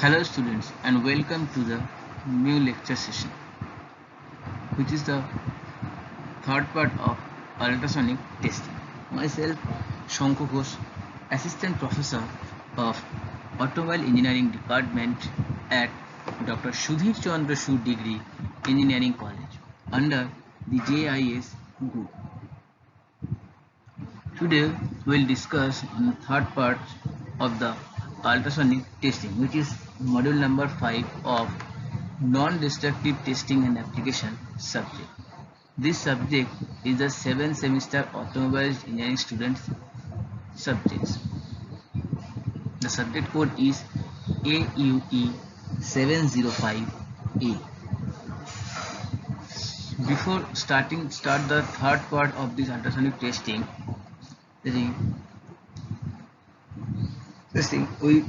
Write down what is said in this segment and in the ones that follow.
Hello students and welcome to the new lecture session, which is the third part of ultrasonic testing. Myself Shanku Ghosh, Assistant Professor of Automobile Engineering Department at Dr. Sudhir Chandra Shu Degree Engineering College under the JIS group. Today we will discuss on the third part of the ultrasonic testing, which is module number 5 of non-destructive testing and application subject. This subject is the 7th semester automobile engineering students subjects. The subject code is AUE 705A. Before start the third part of this ultrasonic testing, we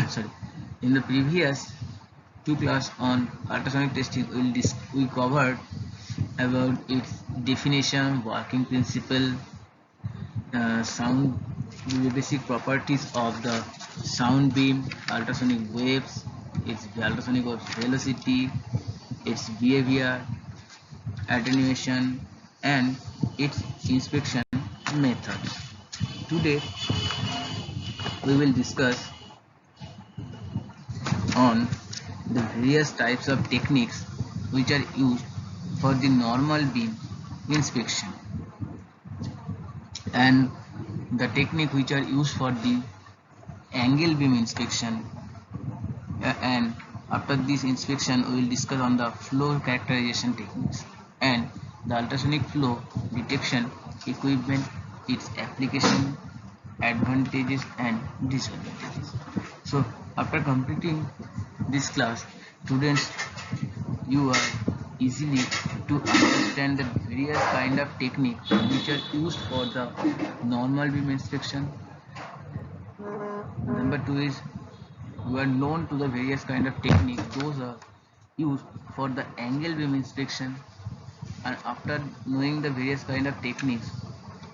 sorry, in the previous two class on ultrasonic testing we covered about its definition, working principle, sound, the basic properties of the sound beam, ultrasonic waves, its ultrasonic waves velocity, its behavior, attenuation, and its inspection methods. Today we will discuss on the various types of techniques which are used for the normal beam inspection and the technique which are used for the angle beam inspection, and after this inspection we will discuss on the flow characterization techniques and the ultrasonic flow detection equipment, its application, advantages and disadvantages. So after completing this class, students, you are easily to understand the various kind of techniques which are used for the normal beam inspection. Number 2 is you are known to the various kind of techniques those are used for the angle beam inspection, and after knowing the various kind of techniques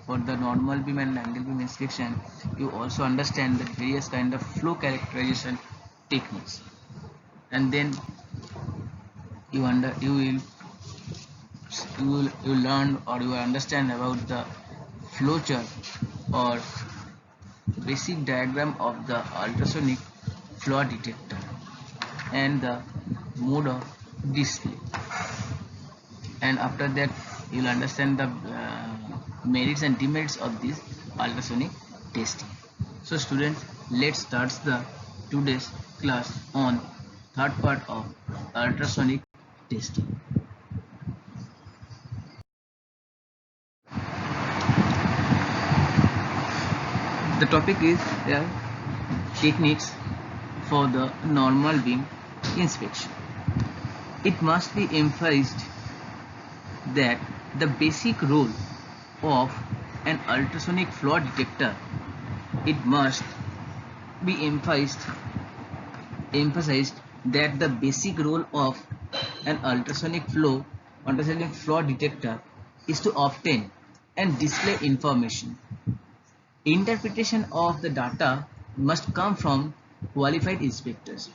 for the normal beam and angle beam inspection, you also understand the various kind of flow characterization techniques, and then you will learn or you will understand about the flowchart or basic diagram of the ultrasonic flow detector and the mode of display, and after that you will understand the merits and demerits of this ultrasonic testing. So students, let's start the today's class on third part of ultrasonic testing. The topic is techniques for the normal beam inspection. It must be emphasized that the basic role of an ultrasonic flow detector, it must be emphasized that the basic role of an ultrasonic flow detector is to obtain and display information. Interpretation of the data must come from qualified inspectors.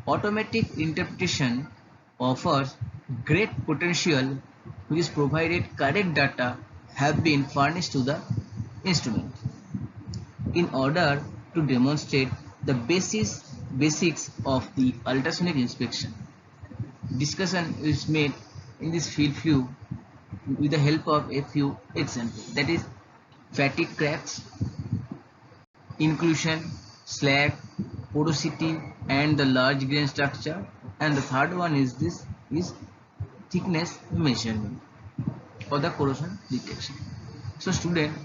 Automatic interpretation offers great potential, which is provided correct data have been furnished to the instrument. In order to demonstrate the basics of the ultrasonic inspection, discussion is made in this field view with the help of a few examples, that is fatigue cracks, inclusion, slag, porosity and the large grain structure, and the third one is thickness measurement for the corrosion detection. So student,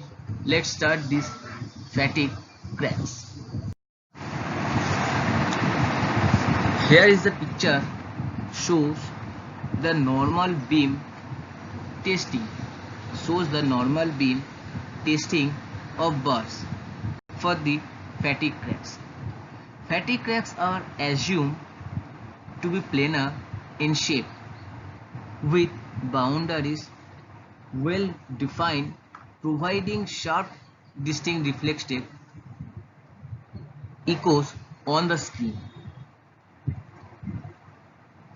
let's start this fatigue cracks. Here is the picture shows the normal beam testing of bars for the fatigue cracks. Fatigue cracks are assumed to be planar in shape with boundaries well defined, providing sharp distinct reflected echoes on the screen.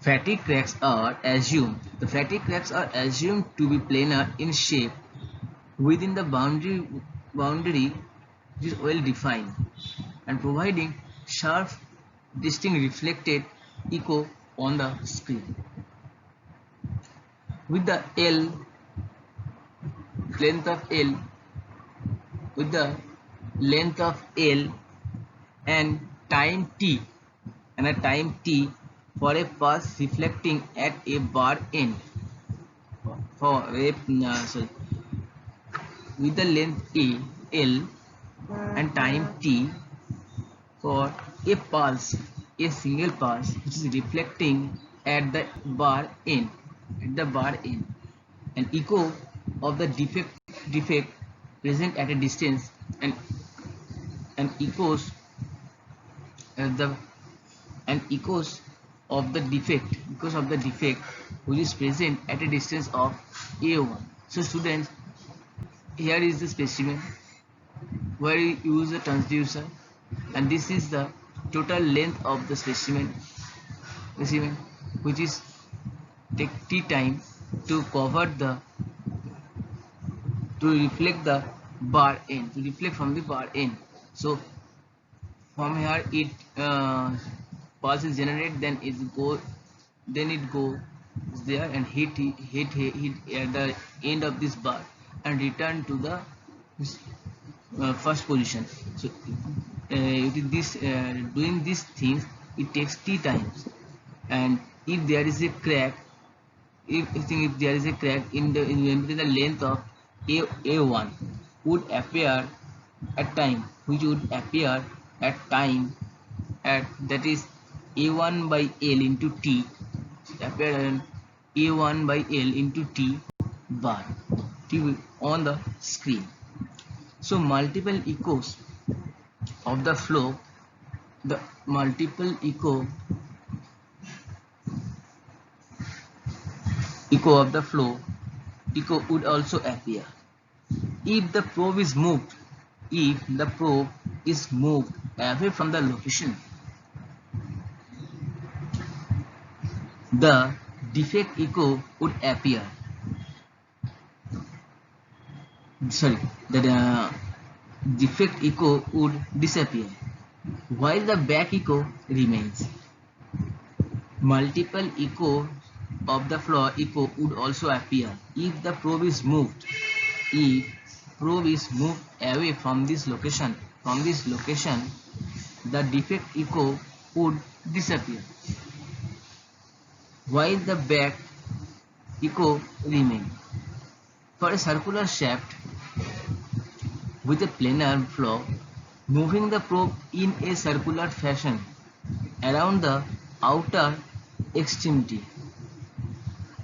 Fatigue cracks are assumed. The fatigue cracks are assumed to be planar in shape within the boundary which is well defined and providing sharp, distinct reflected echo on the screen. With the length of L, with the length of L and time t and a time t for a pulse reflecting at a bar end for a with the length L and time t for a pulse, a single pulse which is reflecting at the bar end, an echo of the defect present at a distance and the echoes of the defect which is present at a distance of a1. So students, here is the specimen where you use a transducer, and this is the total length of the specimen which is take t time to cover the to reflect the bar end, to reflect from the bar end. So from here it pulse is generated, then it goes there and hit at the end of this bar and return to the first position. So doing these things it takes t times, and if there is a crack, if there is a crack in the length of a1 would appear at time, which would appear at time at that is a1 by l into t, appear a1 by l into t bar on the screen. So multiple echoes of the flow, the multiple echo of the flow echo would also appear if the probe is moved away from the location. The defect echo would appear. The defect echo would disappear while the back echo remains. Multiple echo of the flow echo would also appear if the probe is moved away from this location. The defect echo would disappear while the back echo remains. For a circular shaft with a planar flow, moving the probe in a circular fashion around the outer extremity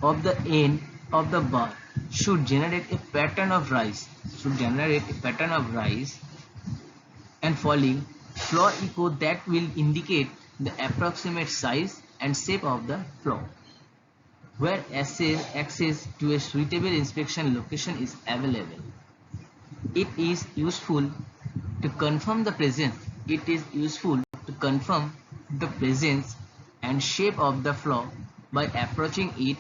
of the end of the bar should generate a pattern of rise and falling flow echo that will indicate the approximate size and shape of the flow. Where access to a suitable inspection location is available, it is useful to confirm the presence and shape of the flow by approaching it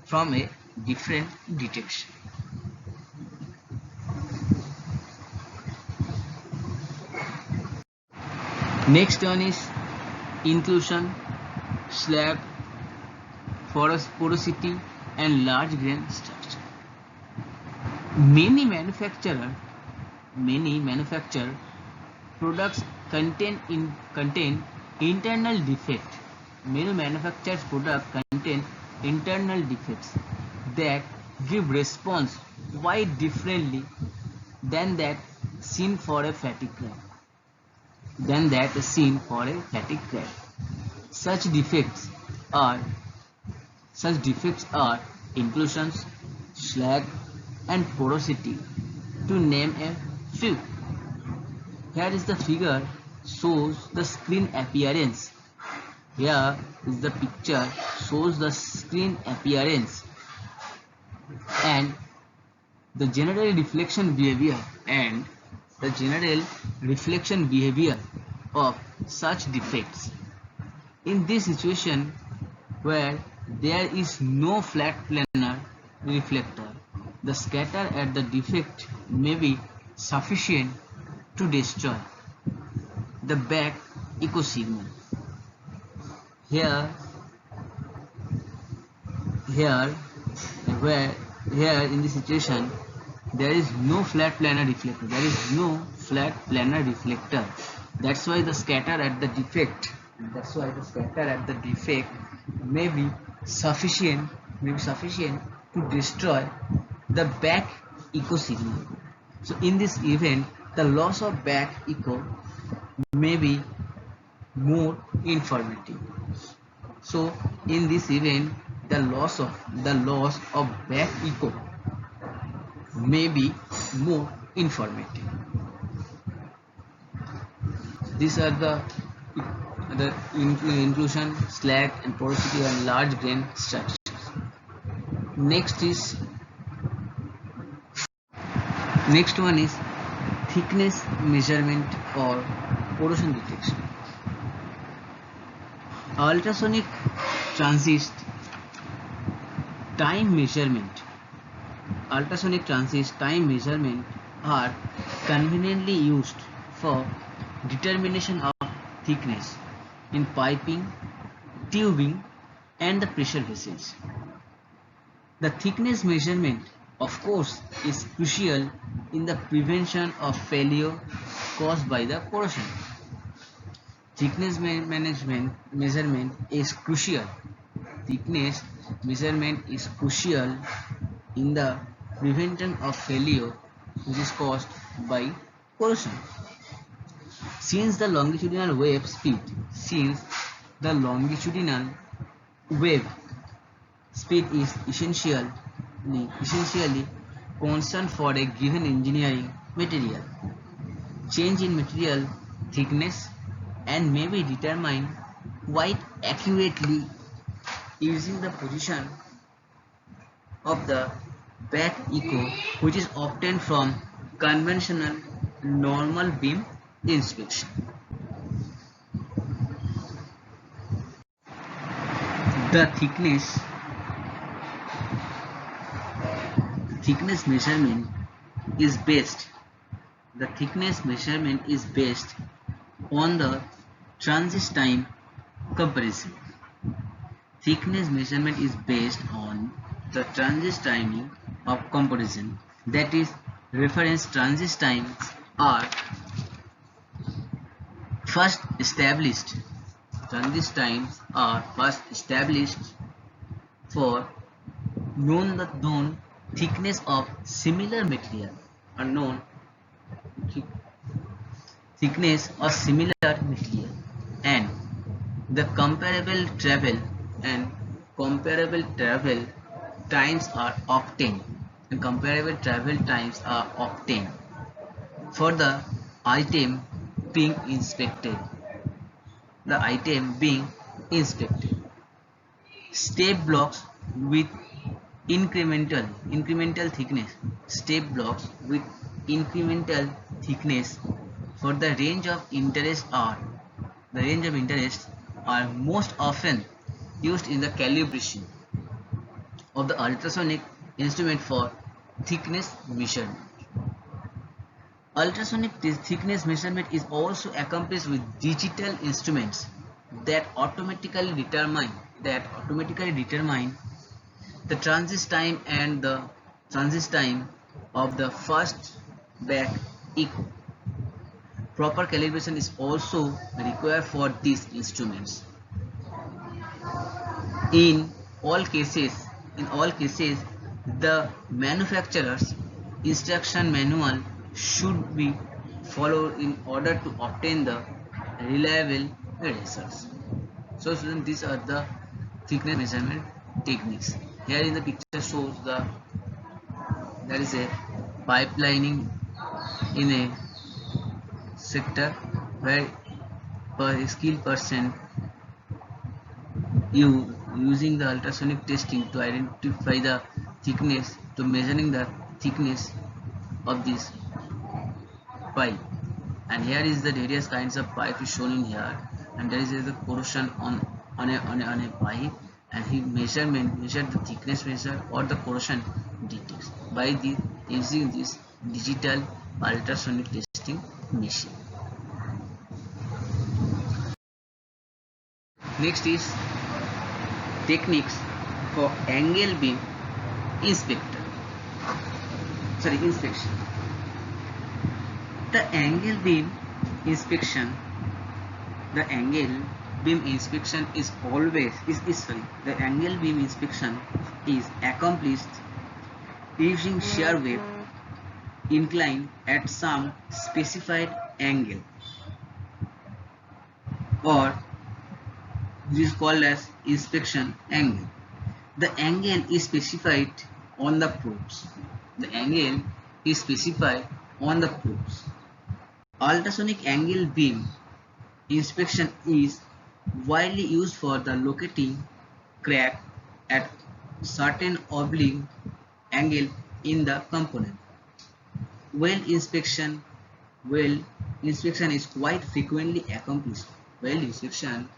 from a different direction. Next one is inclusion, slag, porosity and large grain structure. Many manufacturer products contain internal defect. Many manufactured products contain internal defects that give response quite differently than that seen for a fatigue crack. Such defects are inclusions, slag and porosity, to name a few. Here is the figure shows the screen appearance. Here is the picture shows the screen appearance and the general reflection behavior and the general reflection behavior of such defects. In this situation where there is no flat planar reflector, the scatter at the defect may be sufficient to destroy the back echo signal. Here, here, where here in this situation there is no flat planar reflector. There is no flat planar reflector. That's why the scatter at the defect. That's why the scatter at the defect may be sufficient. To destroy the back echo signal. So in this event, the loss of back echo may be more informative. So in this event, the loss of back echo may be more informative. These are the inclusion, slag, and porosity and large grain structures. Next one is thickness measurement or corrosion detection. Ultrasonic transient time measurement are conveniently used for determination of thickness in piping, tubing, and the pressure vessels. The thickness measurement, of course, is crucial in the prevention of failure caused by the corrosion. Thickness measurement is crucial. Thickness measurement is crucial in the prevention of failure which is caused by corrosion. Since the longitudinal wave speed is essentially constant for a given engineering material, change in material thickness and may be determined quite accurately using the position of the back echo, which is obtained from conventional normal beam inspection. The thickness measurement is based on the transit time comparison. Thickness measurement is based on the transit timing of comparison, that is, reference transit times are first established. For known thickness of similar material or known thickness of similar material, and the comparable travel times are obtained. For the item being inspected. Step blocks with incremental thickness for the range of interest are most often used in the calibration of the ultrasonic instrument for thickness measurement. Ultrasonic thickness measurement is also accomplished with digital instruments that automatically determine the transit time and the transit time of the first back echo. Proper calibration is also required for these instruments. In all cases, the manufacturer's instruction manual should be followed in order to obtain the reliable results. So students, these are the thickness measurement techniques. Here in the picture shows there is a pipelining in a sector where a skilled person using the ultrasonic testing to identify the thickness, to measuring the thickness of this pipe, and here is the various kinds of pipe is shown in here, and there is the corrosion on a pipe, and he measured the thickness measure or the corrosion detects by the using this digital ultrasonic testing machine. Next is techniques for angle beam inspection. The angle beam inspection the angle beam inspection is accomplished using shear wave inclined at some specified angle, or this is called as inspection angle. The angle is specified on the probes. Ultrasonic angle beam inspection is widely used for the locating crack at certain oblique angle in the component. Weld inspection is quite frequently accomplished. Weld inspection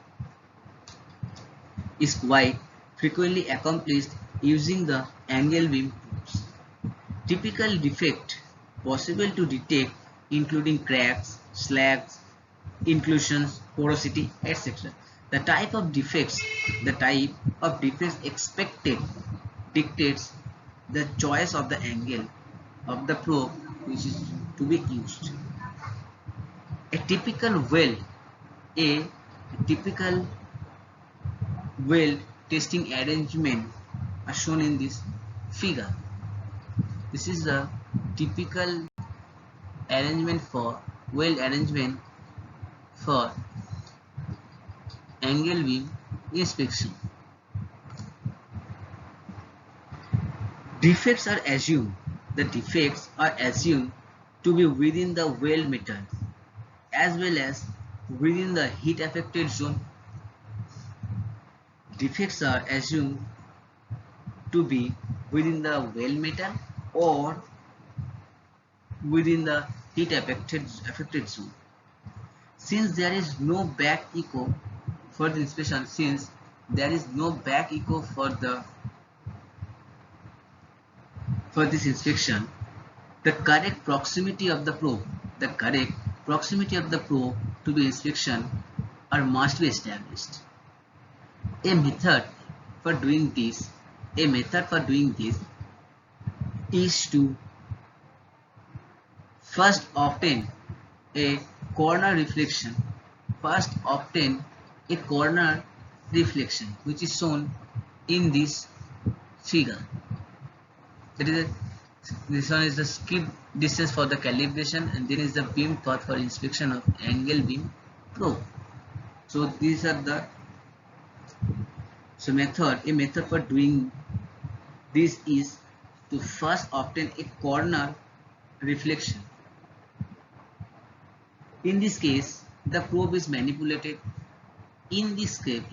is quite frequently accomplished using the angle beam probes. Typical defect possible to detect including cracks, slags, inclusions, porosity, etc. The type of defects expected dictates the choice of the angle of the probe which is to be used. A typical weld testing arrangement are shown in this figure. This is the typical arrangement for weld arrangement for angle beam inspection. Defects are assumed to be within the weld method as well as within the heat affected zone. Defects are assumed to be within the weld metal or within the heat affected zone. Since there is no back echo for the inspection, for this inspection, the correct proximity of the probe to the inspection must be established. A method for doing this is to first obtain a corner reflection. Which is shown in this figure. This one is the skip distance for the calibration, and then is the beam path for inspection of angle beam probe. So these are the method for doing this is to first obtain a corner reflection. In this case, the probe is manipulated. In this case,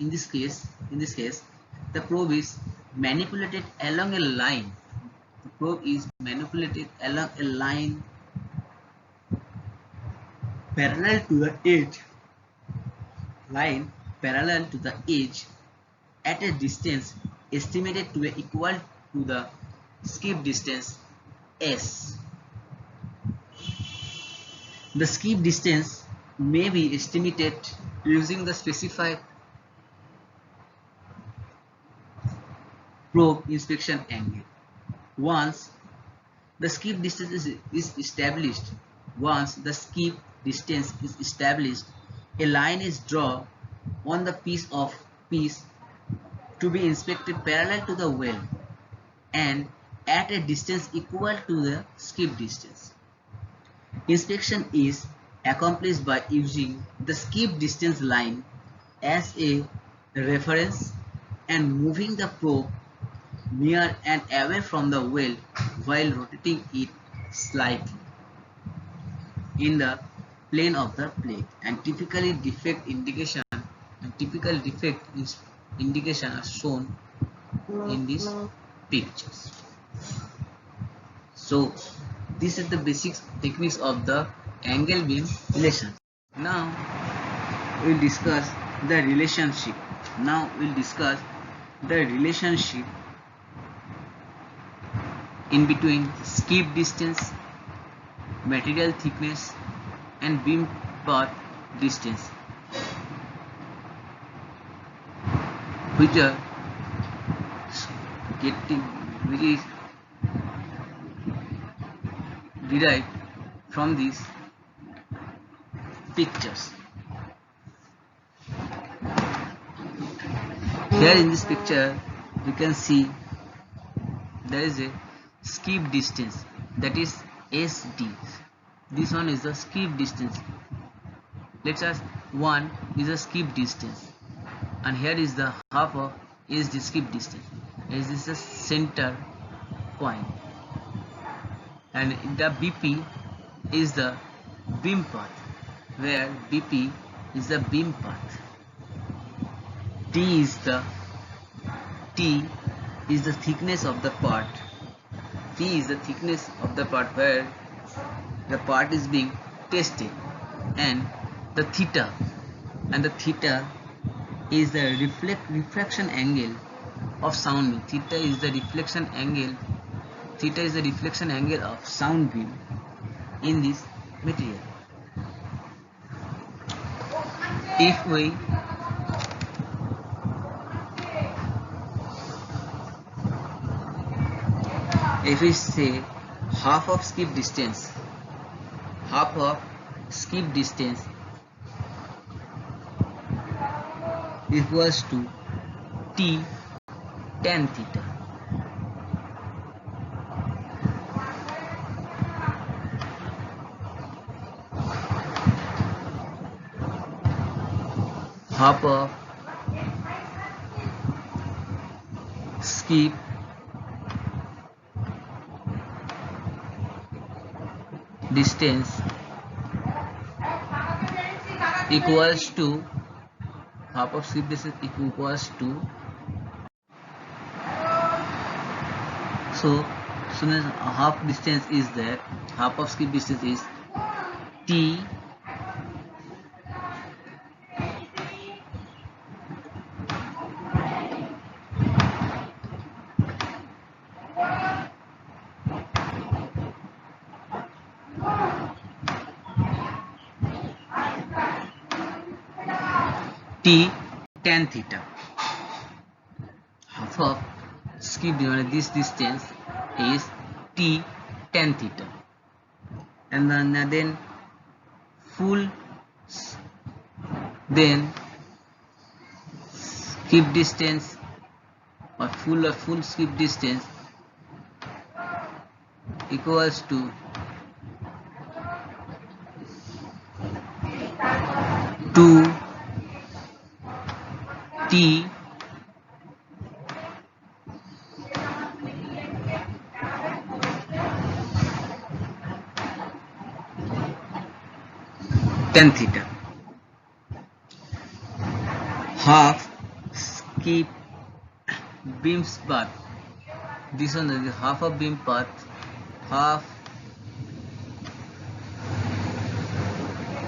the probe is manipulated along a line. The probe is manipulated along a line parallel to the edge. At a distance estimated to be equal to the skip distance S. The skip distance may be estimated using the specified probe inspection angle. Once the skip distance is established, a line is drawn on the piece to be inspected parallel to the weld and at a distance equal to the skip distance. Inspection is accomplished by using the skip distance line as a reference and moving the probe near and away from the weld while rotating it slightly in the plane of the plate. And typical defect indication are shown in these pictures. So these are the basic techniques of the angle beam relation. Now we'll discuss the relationship. In between skip distance, material thickness, and beam path distance, which is derived from these pictures. Here in this picture you can see there is a skip distance, that is SD. This one is the skip distance. Let's say 1 is a skip distance, and here is the half of is the skip distance. This is the center point, and the BP is the beam path, where BP is the beam path. T is the thickness of the part. T is the thickness of the part where the part is being tested, and the theta is the refraction angle of sound beam. Theta is the reflection angle of sound beam in this material. If we say half of skip distance equals to T tan theta. Half of skip distance equals to so soon as half distance is there, half of skip distance is T tan theta. Half of skip divided this distance is T tan theta, and then skip distance or full skip distance equals to T tan theta. Half skip beams path. This one is half of beam path. Half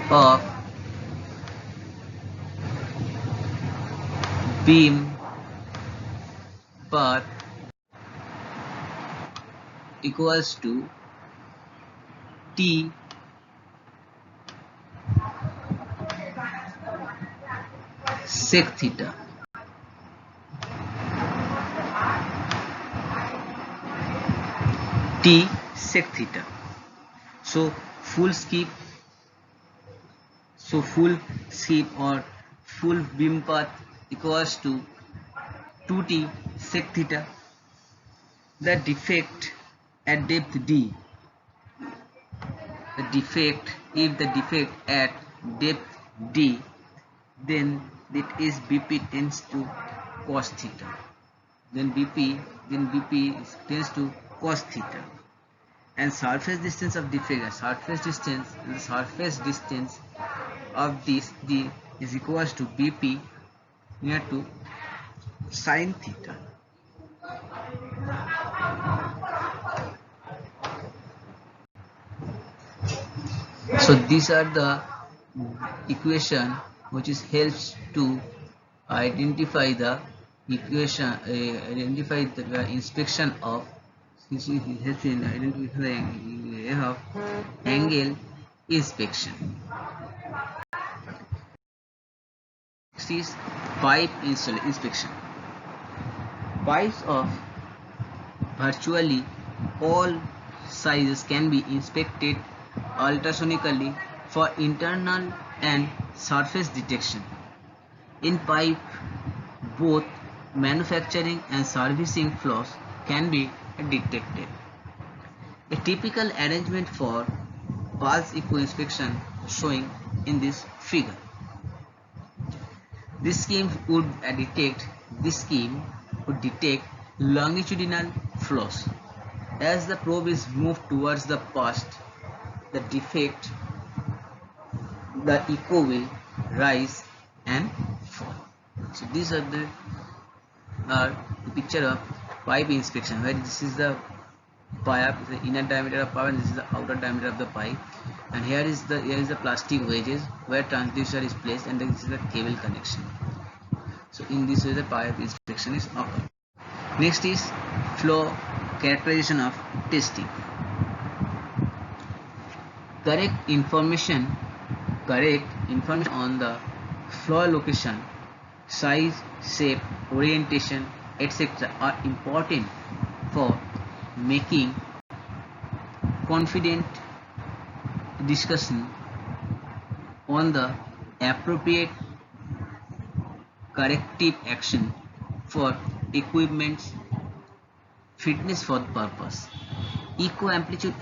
of beam path equals to T sec theta. T sec theta. So full skip or full beam path equals to 2T sec theta. The defect at depth D. If the defect at depth D, then it is BP tends to cos theta. Then BP tends to cos theta. And surface distance of defect, the surface distance of this D is equals to BP near to sin theta. So these are the equation which is helps to identify the identify the inspection of, this is helps in identify the of angle inspection. Next is pipe inspection. Pipes of virtually all sizes can be inspected ultrasonically for internal and surface detection. In pipe, both manufacturing and servicing flaws can be detected. A typical arrangement for pulse echo inspection showing in this figure. This scheme would detect longitudinal flaws. As the probe is moved towards the past, the defect, the echo will rise and fall. So these are the picture of pipe inspection, where this is the pipe, the inner diameter of pipe, and this is the outer diameter of the pipe, and here is the plastic wedges where transducer is placed, and this is the cable connection. So in this way the pipe inspection is occurred. Next is flow characterization of testing. Correct information on the flow location, size, shape, orientation, etc. are important for making confident discussion on the appropriate corrective action for equipment's fitness for the purpose. Echo amplitude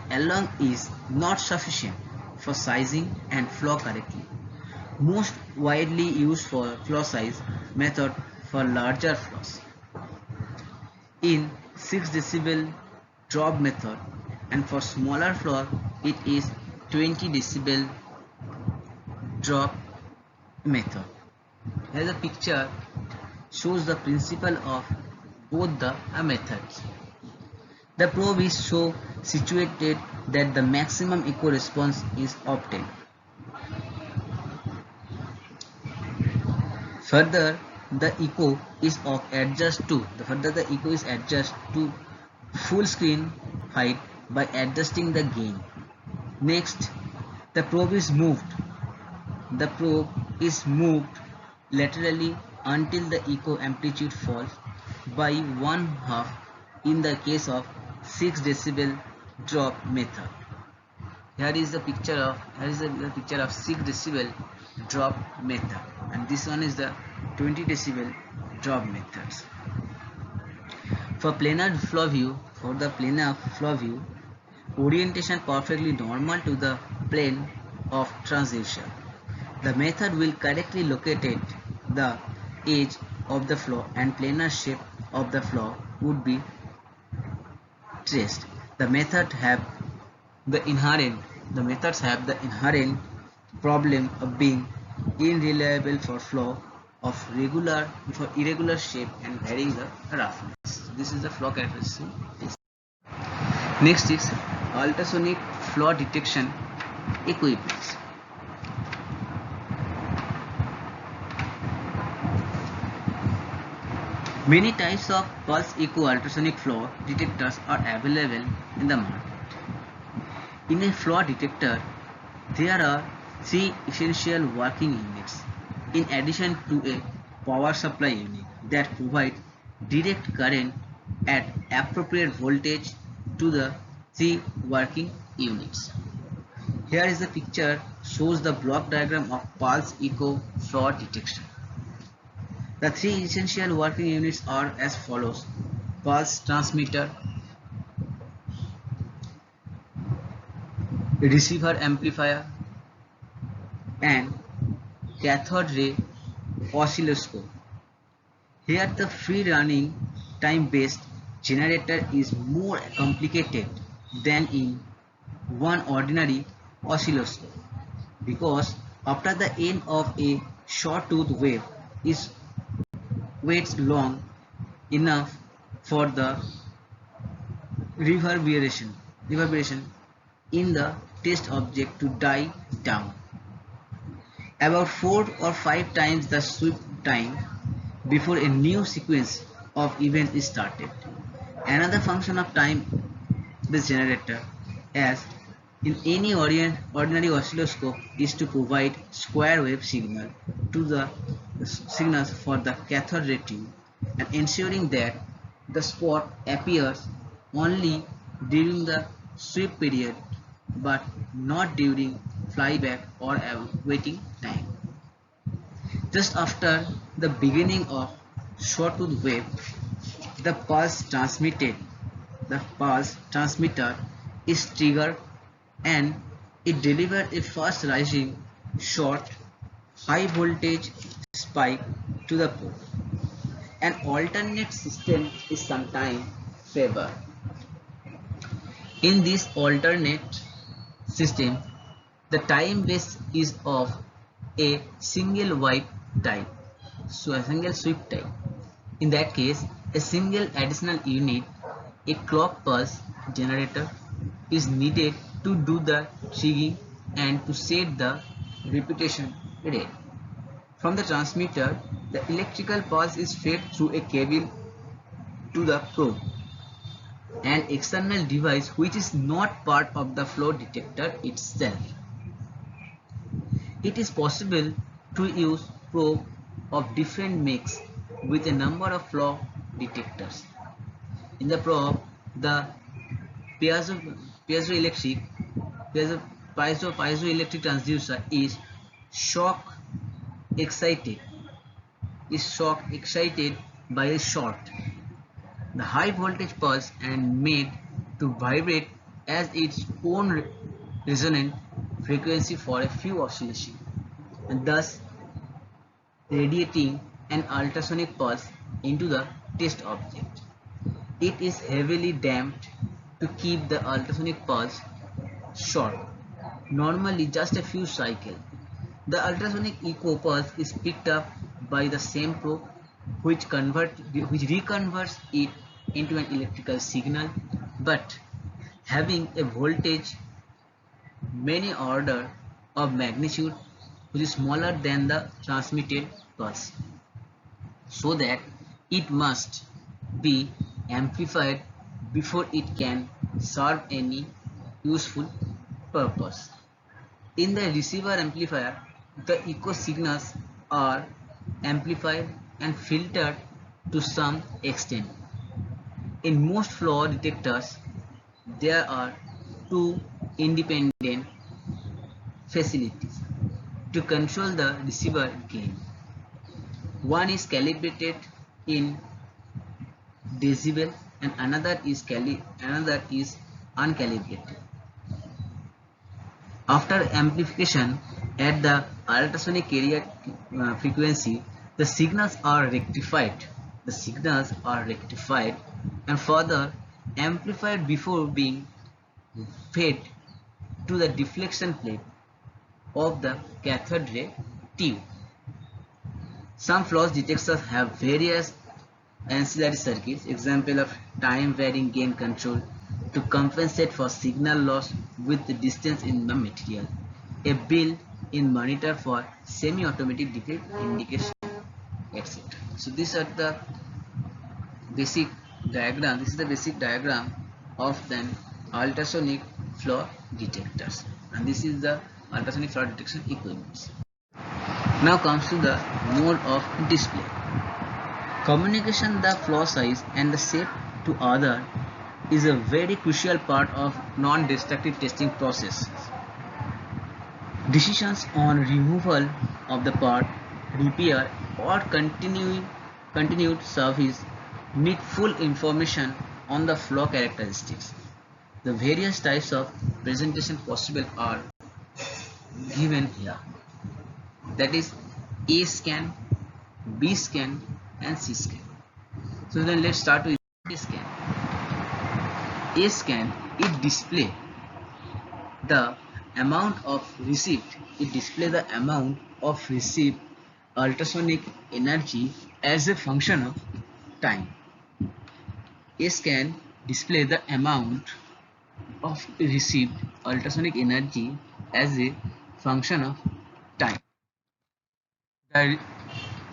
alone is not sufficient for sizing and flow correctly. Most widely used for flow size method for larger flows. In 6 decibel drop method, and for smaller flow it is 20 decibel drop method. Here the picture shows the principle of both the methods. The probe is so situated that the maximum echo response is obtained. Further, the echo is adjusted to full screen height by adjusting the gain. Next, the probe is moved. Laterally until the echo amplitude falls by 1/2 in the case of 6 decibel drop method. Here is the picture of 6 decibel drop method, and this one is the 20 decibel drop methods. For planar flow view, orientation perfectly normal to the plane of transducer. The method will correctly locate the edge of the flow, and planar shape of the flow would be traced. The methods have the inherent problem of being unreliable for flow of irregular shape and varying the roughness. So this is the flow characteristic. Next is ultrasonic flow detection equipment. Many types of pulse echo ultrasonic flow detectors are available in the market. In a flow detector, there are 3 essential working units, in addition to a power supply unit that provides direct current at appropriate voltage to the 3 working units. Here is the picture shows the block diagram of pulse echo flow detection. The 3 essential working units are as follows: pulse transmitter, receiver amplifier, and cathode ray oscilloscope. Here the free running time based generator is more complicated than in one ordinary oscilloscope, because after the end of a short-tooth wave is waits long enough for the reverberation in the test object to die down about 4 or 5 times the sweep time before a new sequence of events is started. Another function of time this generator, as in any ordinary oscilloscope, is to provide square wave signal to the signals for the cathode ray tube and ensuring that the spot appears only during the sweep period but not during flyback or waiting time. Just after the beginning of short-tooth wave, the pulse transmitted, the pulse transmitter is triggered and it delivers a fast rising short high voltage spike to the probe. An alternate system is sometimes favored. In this alternate system, the time base is of a single wipe type, so a single sweep type. In that case, a single additional unit, a clock pulse generator, is needed to do the triggering and to set the repetition rate. From the transmitter, the electrical pulse is fed through a cable to the probe, an external device which is not part of the flow detector itself. It is possible to use probe of different makes with a number of flow detectors. In the probe, the piezoelectric piezoelectric transducer is shock excited by a short. The high voltage pulse and made to vibrate as its own resonant frequency for a few oscillations, and thus radiating an ultrasonic pulse into the test object. It is heavily damped to keep the ultrasonic pulse short, normally just a few cycles. The ultrasonic echo pulse is picked up by the same probe which reconverts it into an electrical signal, but having a voltage many order of magnitude which is smaller than the transmitted pulse, so that it must be amplified before it can serve any useful purpose. In the receiver amplifier, the echo signals are amplified and filtered to some extent. In most flow detectors, there are two independent facilities to control the receiver gain. One is calibrated in decibel and another is uncalibrated. After amplification at the ultrasonic carrier frequency, the signals are rectified. And further amplified before being fed to the deflection plate of the cathode ray tube. Some flow detectors have various ancillary circuits, example of time varying gain control to compensate for signal loss with the distance in the material, a built-in monitor for semi-automatic defect indication, etc. So these are the basic diagram. This is the basic diagram of the ultrasonic flow detectors, and this is the ultrasonic flow detection equipments. Now comes to the mode of display. Communication the flow size and the shape to other is a very crucial part of non-destructive testing process. Decisions on removal of the part, repair or continued service need full information on the flow characteristics. The various types of presentation possible are given here. That is A scan, B scan and C scan. So then let's start with A scan. A scan, it displays the amount of received ultrasonic energy as a function of time. A scan displays the amount of received ultrasonic energy as a function of time. The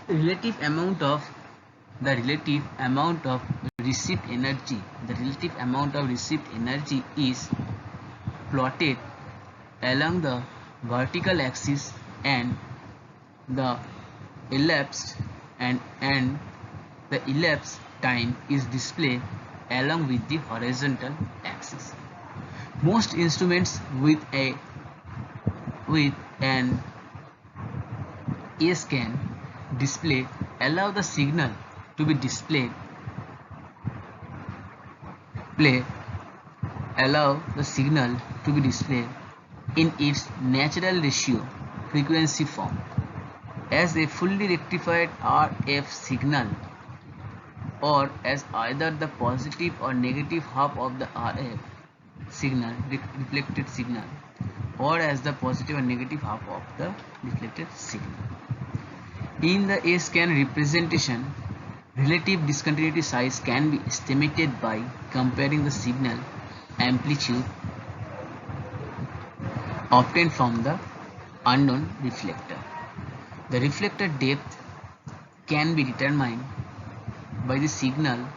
relative amount of received energy is plotted along the vertical axis, and the elapsed and the elapsed time is displayed along with the horizontal axis. Most instruments with an A-scan display allow the signal to be displayed in its natural ratio frequency form as a fully rectified RF signal, or as either the positive or negative half of the RF signal, reflected signal, or as the positive or negative half of the reflected signal. In the A-scan representation, relative discontinuity size can be estimated by comparing the signal amplitude obtained from the unknown reflector. The reflector depth can be determined by the signal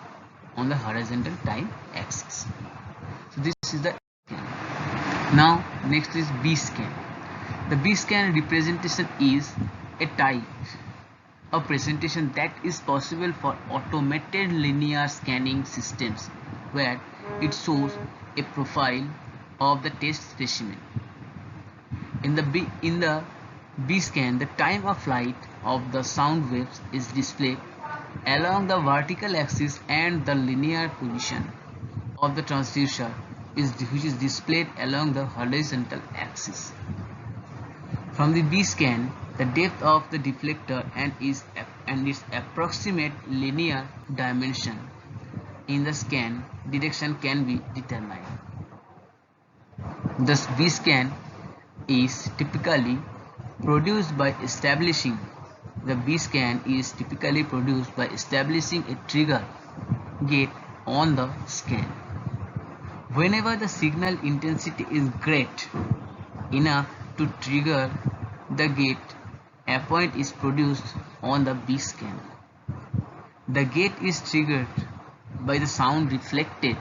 on the horizontal time axis. So this is the scan. Now next is B scan. The B scan representation is a type of presentation that is possible for automated linear scanning systems, where it shows a profile of the test specimen. In the B scan, the time of flight of the sound waves is displayed along the vertical axis, and the linear position of the transducer which is displayed along the horizontal axis. From the B scan, the depth of the deflector and its approximate linear dimension in the scan direction can be determined. Thus, B scan is typically produced by establishing a trigger gate on the scan. Whenever the signal intensity is great enough to trigger the gate, a point is produced on the B scan. The gate is triggered by the sound reflected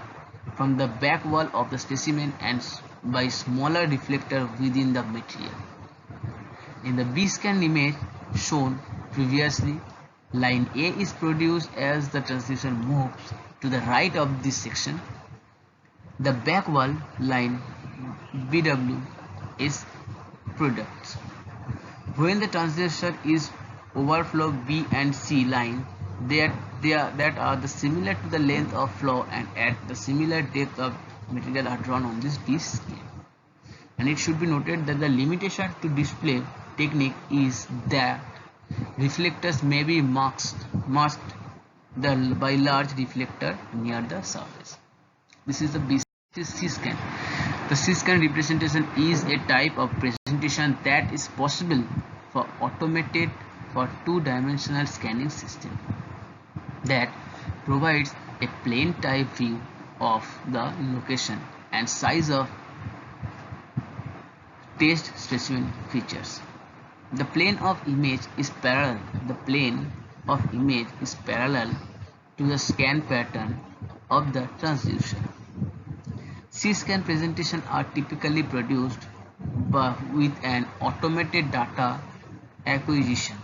from the back wall of the specimen and by smaller reflector within the material. In the B scan image shown previously, line A is produced as the transducer moves to the right of this section. The back wall line BW is produced. When the transducer is overflow B and C line that are similar to the length of flow and at the similar depth of material are drawn on this B scan. And it should be noted that the limitation to display technique is that reflectors may be masked by large reflector near the surface. This is the C scan. The C scan representation is a type of presentation that is possible for automated for two-dimensional scanning system that provides a plane type view of the location and size of test specimen features. The plane of image is parallel to the scan pattern of the transducer. C-scan presentations are typically produced with an automated data acquisition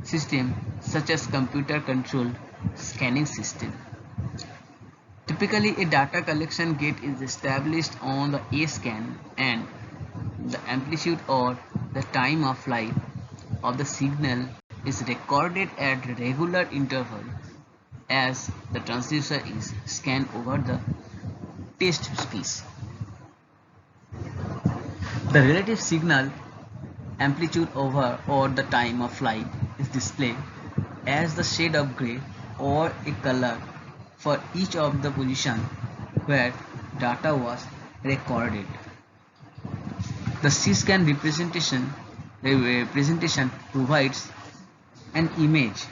system such as computer-controlled scanning system. Typically, a data collection gate is established on the A-scan, and the amplitude or the time of flight of the signal is recorded at regular interval as the transducer is scanned over the test piece. The relative signal amplitude over or the time of flight is displayed as the shade of gray or a color for each of the position where data was recorded. The C-scan representation provides an image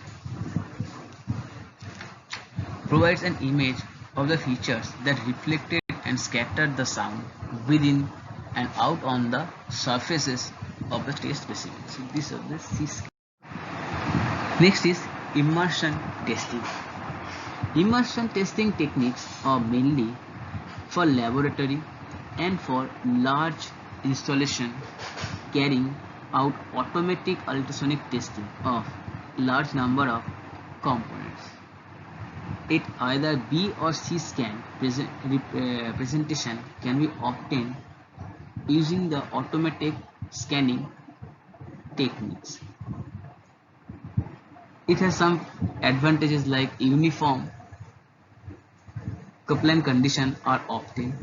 of the features that reflected and scatter the sound within and out on the surfaces of the test specimen. So these are the C scale. Next is immersion testing. Immersion testing techniques are mainly for laboratory and for large installation carrying out automatic ultrasonic testing of large number of components. It either B or C scan presentation can be obtained using the automatic scanning techniques. It has some advantages like uniform coupling condition are obtained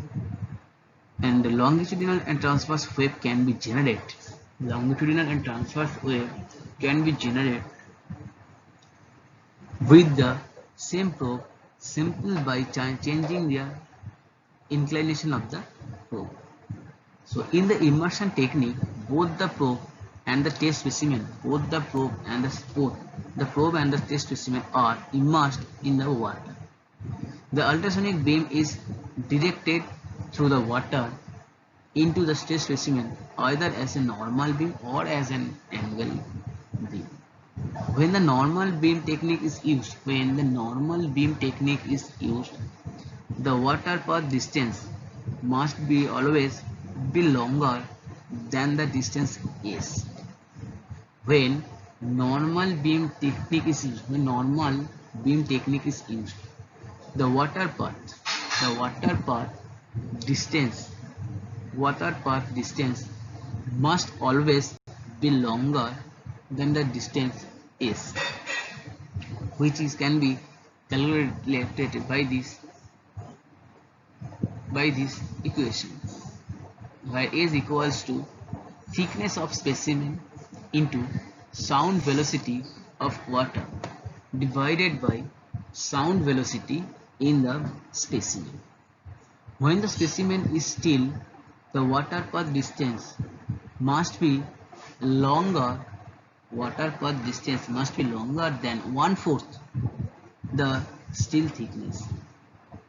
and the longitudinal and transverse wave can be generated. Longitudinal and transverse wave can be generated with the same probe simple by changing the inclination of the probe. So in the immersion technique, both the probe and the test specimen, both the probe and the test specimen are immersed in the water. The ultrasonic beam is directed through the water into the test specimen either as a normal beam or as an angle beam. When the normal beam technique is used, the water path distance must be always be longer than the distance is. When normal beam technique is used, the water path distance must always be longer than the distance is, which can be calculated by this equation, where A is equals to thickness of specimen into sound velocity of water divided by sound velocity in the specimen. When the specimen is still, the water path distance must be longer than 1/4 the still thickness.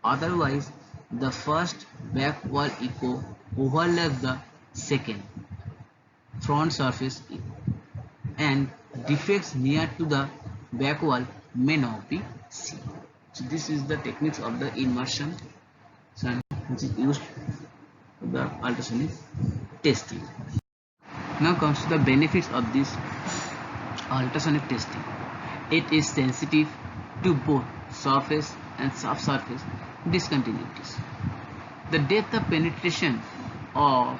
Otherwise, the first back wall echo overlaps the second front surface and defects near to the back wall may not be seen. So this is the techniques of the immersion which is used for the ultrasonic testing. Now comes to the benefits of this ultrasonic testing. It is sensitive to both surface and subsurface discontinuities. The depth of penetration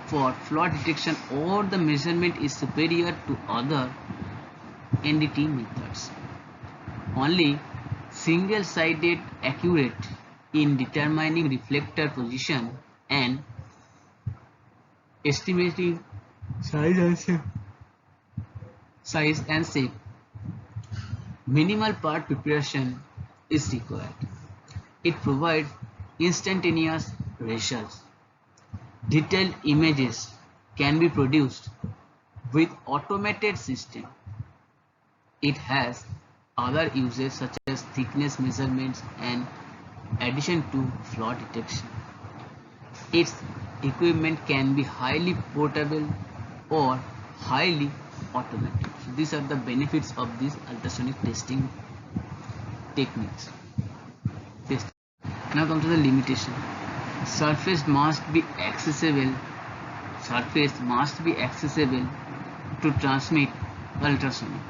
for flaw detection or the measurement is superior to other NDT methods. Only single-sided accurate in determining reflector position and estimating size and shape. Minimal part preparation is required. It provides instantaneous results. Detailed images can be produced with automated system. It has other uses such as thickness measurements and addition to flaw detection. Its equipment can be highly portable or highly automated. So these are the benefits of these ultrasonic testing techniques. Now come to the limitation. Surface must be accessible to transmit ultrasonic.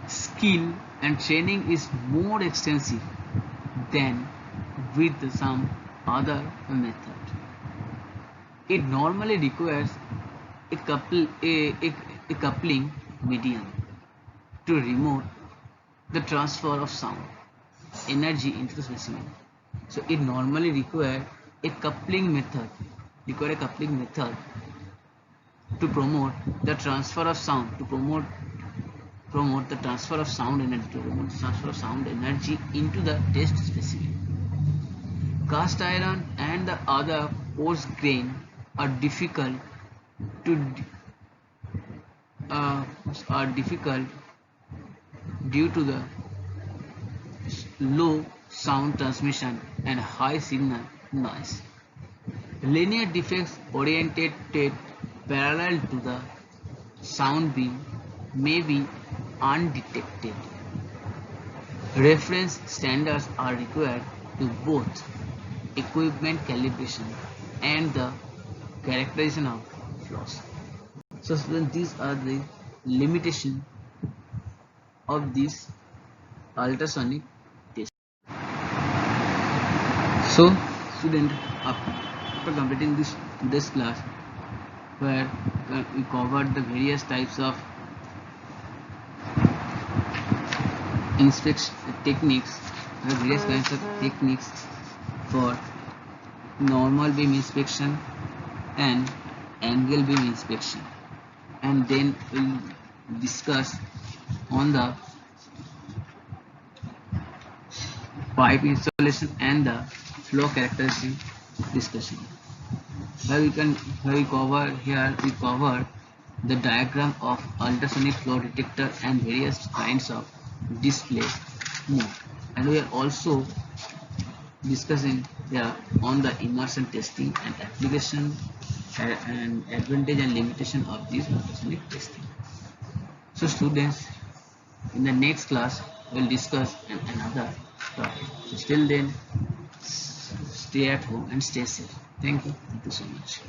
Skill and training is more extensive than with some other method. It normally requires a coupling medium to remote the transfer of sound energy into the specimen. So it normally requires a coupling method to promote the transfer of sound energy into the test specimen. Cast iron and the other coarse grain are difficult due to the low sound transmission, and high signal noise. Linear defects oriented parallel to the sound beam may be undetected. Reference standards are required to both equipment calibration and the characterization of flaws. So these are the limitations of this ultrasonic test. So student, after completing this class where we covered the various types of inspection techniques, various kinds of techniques for normal beam inspection and angle beam inspection, and then we'll discuss on the pipe installation and the flow characteristic discussion. Where we cover the diagram of ultrasonic flow detector and various kinds of display mode, and we are also discussing on the immersion testing and application and advantage and limitation of this ultrasonic testing. So students, in the next class we'll discuss another topic. So till then, stay at home and stay safe. Thank you so much.